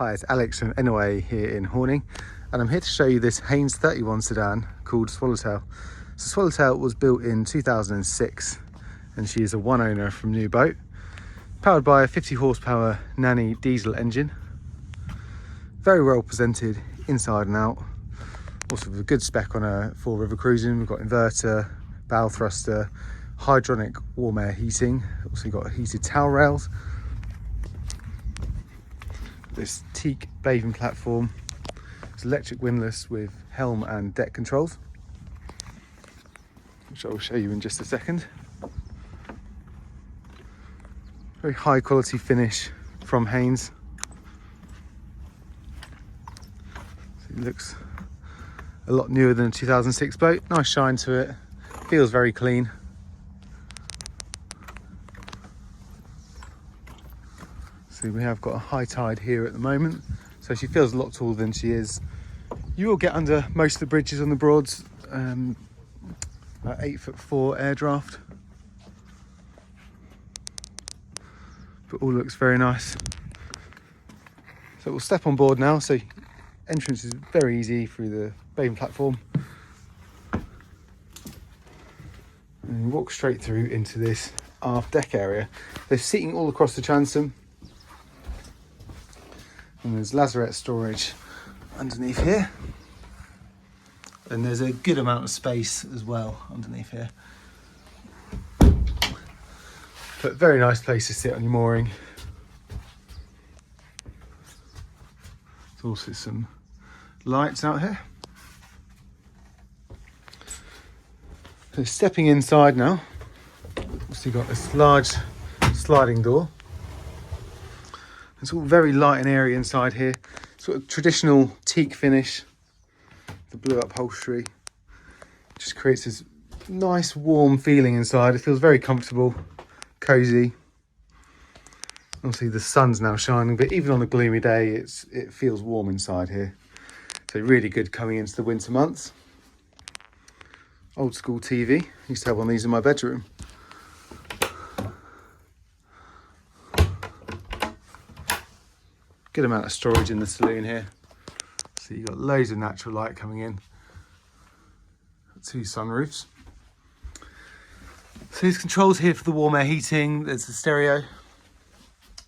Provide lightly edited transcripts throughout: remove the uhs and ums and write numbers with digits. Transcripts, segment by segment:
Hi, it's Alex from NOA here in Horning, and I'm here to show you this Haines 31 sedan called Swallowtail. So Swallowtail was built in 2006 and she is a one owner from New Boat, powered by a 50 horsepower Nanny diesel engine. Very well presented inside and out, also with a good spec on a 4 river cruising. We've got inverter, bow thruster, hydronic warm air heating, also got heated towel rails, this teak bathing platform. It's electric windlass with Helm and deck controls, which I'll show you in just a second. Very high quality finish from Haines. So it looks a lot newer than a 2006 boat. Nice shine to it, feels very clean. So we have got a high tide here at the moment, so she feels a lot taller than she is. You will get under most of the bridges on the Broads, about 8'4" air draft, but all looks very nice. So we'll step on board now. So entrance is very easy through the bathing platform, and you walk straight through into this aft deck area. There's seating all across the transom, and there's lazarette storage underneath here, and there's a good amount of space as well underneath here, but very nice place to sit on your mooring. There's also some lights out here. So stepping inside now, so you've got this large sliding door. It's all very light and airy inside here. Sort of traditional teak finish, the blue upholstery. Just creates this nice warm feeling inside. It feels very comfortable, cozy. Obviously the sun's now shining, but even on a gloomy day, it feels warm inside here. So really good coming into the winter months. Old school TV. Used to have one of these in my bedroom. Good amount of storage in the saloon here. So you've got loads of natural light coming in. Got 2 sunroofs. So there's controls here for the warm air heating. There's the stereo,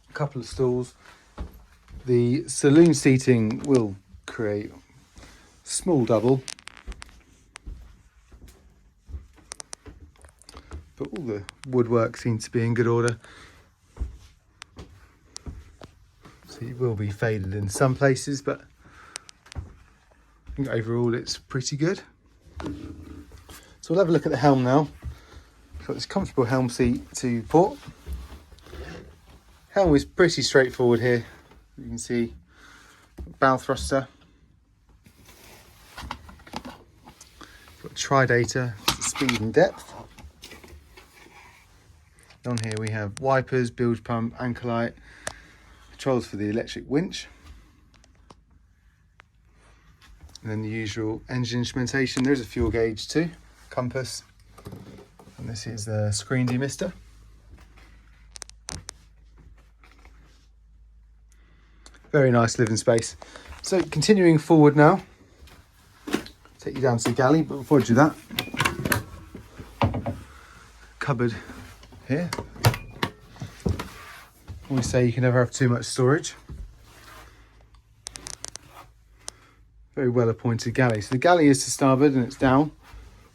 a couple of stools. The saloon seating will create a small double, but all the woodwork seems to be in good order. So it will be faded in some places, but I think overall it's pretty good. So we'll have a look at the helm now. Got this comfortable helm seat to port. Helm is pretty straightforward here. You can see bow thruster. Got tridata, speed and depth. On here we have wipers, bilge pump, anchor light, controls for the electric winch, and then the usual engine instrumentation. There's a fuel gauge too, compass, and this is the screen demister. Very nice living space. So continuing forward now, take you down to the galley, but before I do that, cupboard here. We say you can never have too much storage. Very well appointed galley. So the galley is to starboard and it's down.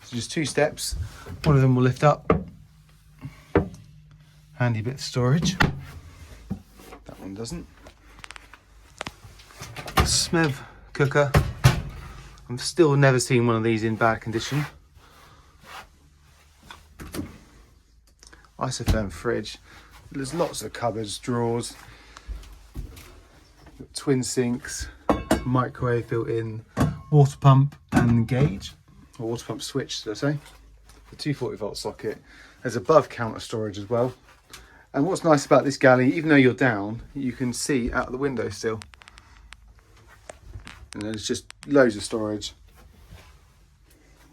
So just 2 steps. One of them will lift up. Handy bit of storage. That one doesn't. Smev cooker. I've still never seen one of these in bad condition. Isotherm fridge. There's lots of cupboards, drawers, twin sinks, microwave built in, water pump and gauge, or water pump switch, should I say, the 240-volt socket. There's above counter storage as well. And what's nice about this galley, even though you're down, you can see out of the window still. And there's just loads of storage.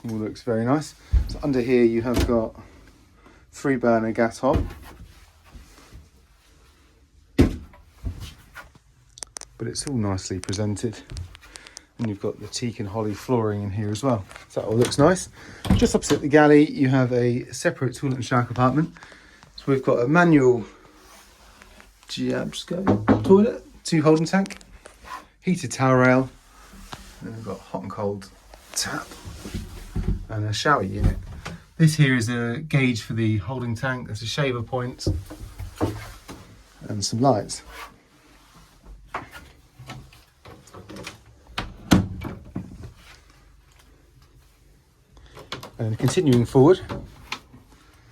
All looks very nice. So under here you have got 3-burner gas hob. but it's all nicely presented. And you've got the teak and holly flooring in here as well. So that all looks nice. Just opposite the galley, you have a separate toilet and shower compartment. So we've got a manual toilet, 2 holding tank, heated towel rail, and we've got hot and cold tap and a shower unit. This here is a gauge for the holding tank. There's a shaver point and some lights. And continuing forward,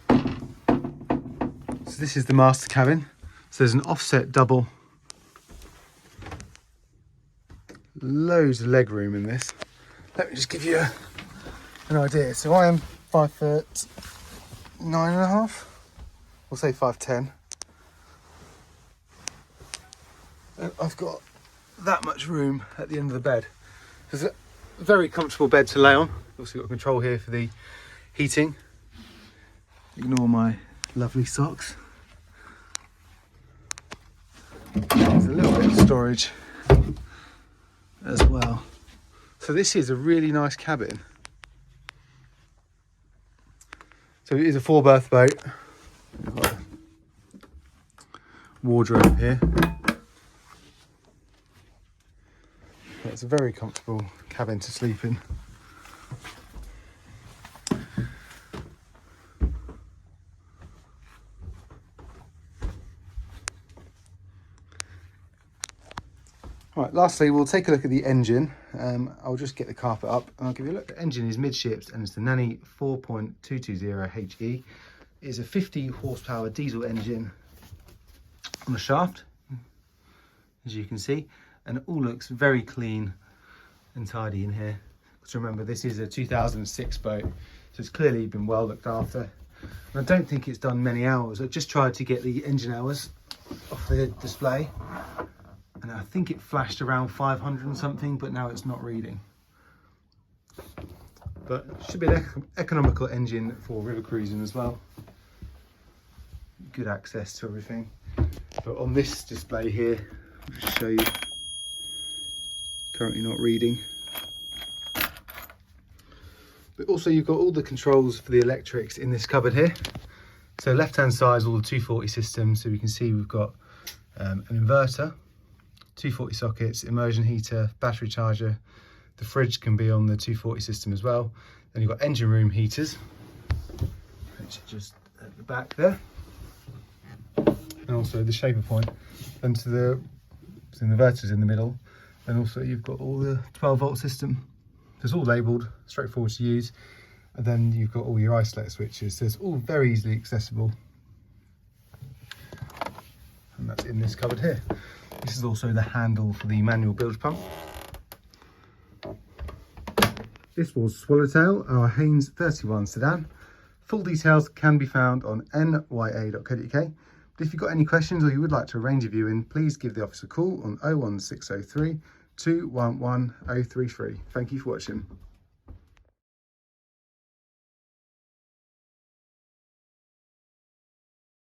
so this is the master cabin. So there's an offset double, loads of leg room in this. Let me just give you an idea. So I am 5'9.5", we'll say 5'10", and I've got that much room at the end of the bed. There's a very comfortable bed to lay on. Also got control here for the heating. Ignore my lovely socks. There's a little bit of storage as well. So this is a really nice cabin. So it is a 4-berth boat. We've got a wardrobe here. It's a very comfortable cabin to sleep in. Right, lastly, we'll take a look at the engine. I'll just get the carpet up and I'll give you a look. The engine is midships and it's the Nanny 4.220 HE. It is a 50 horsepower diesel engine on a shaft, as you can see, and it all looks very clean and tidy in here. Because remember, this is a 2006 boat, so it's clearly been well looked after. And I don't think it's done many hours. I just tried to get the engine hours off the display, and I think it flashed around 500 and something, but now it's not reading. But it should be an economical engine for river cruising as well. Good access to everything. But on this display here, I'll just show you, currently not reading. But also you've got all the controls for the electrics in this cupboard here. So left hand side is all the 240 systems. So we can see we've got an inverter, 240 sockets, immersion heater, battery charger. The fridge can be on the 240 system as well. Then you've got engine room heaters, which are just at the back there. And also the shaper point. And to the inverters in the middle. And also you've got all the 12-volt system. So it's all labelled, straightforward to use. And then you've got all your isolate switches. So it's all very easily accessible. And that's in this cupboard here. This is also the handle for the manual bilge pump. This was Swallowtail, our Haines 31 sedan. Full details can be found on nya.co.uk. But if you've got any questions or you would like to arrange a viewing, please give the office a call on 01603 211 033. Thank you for watching.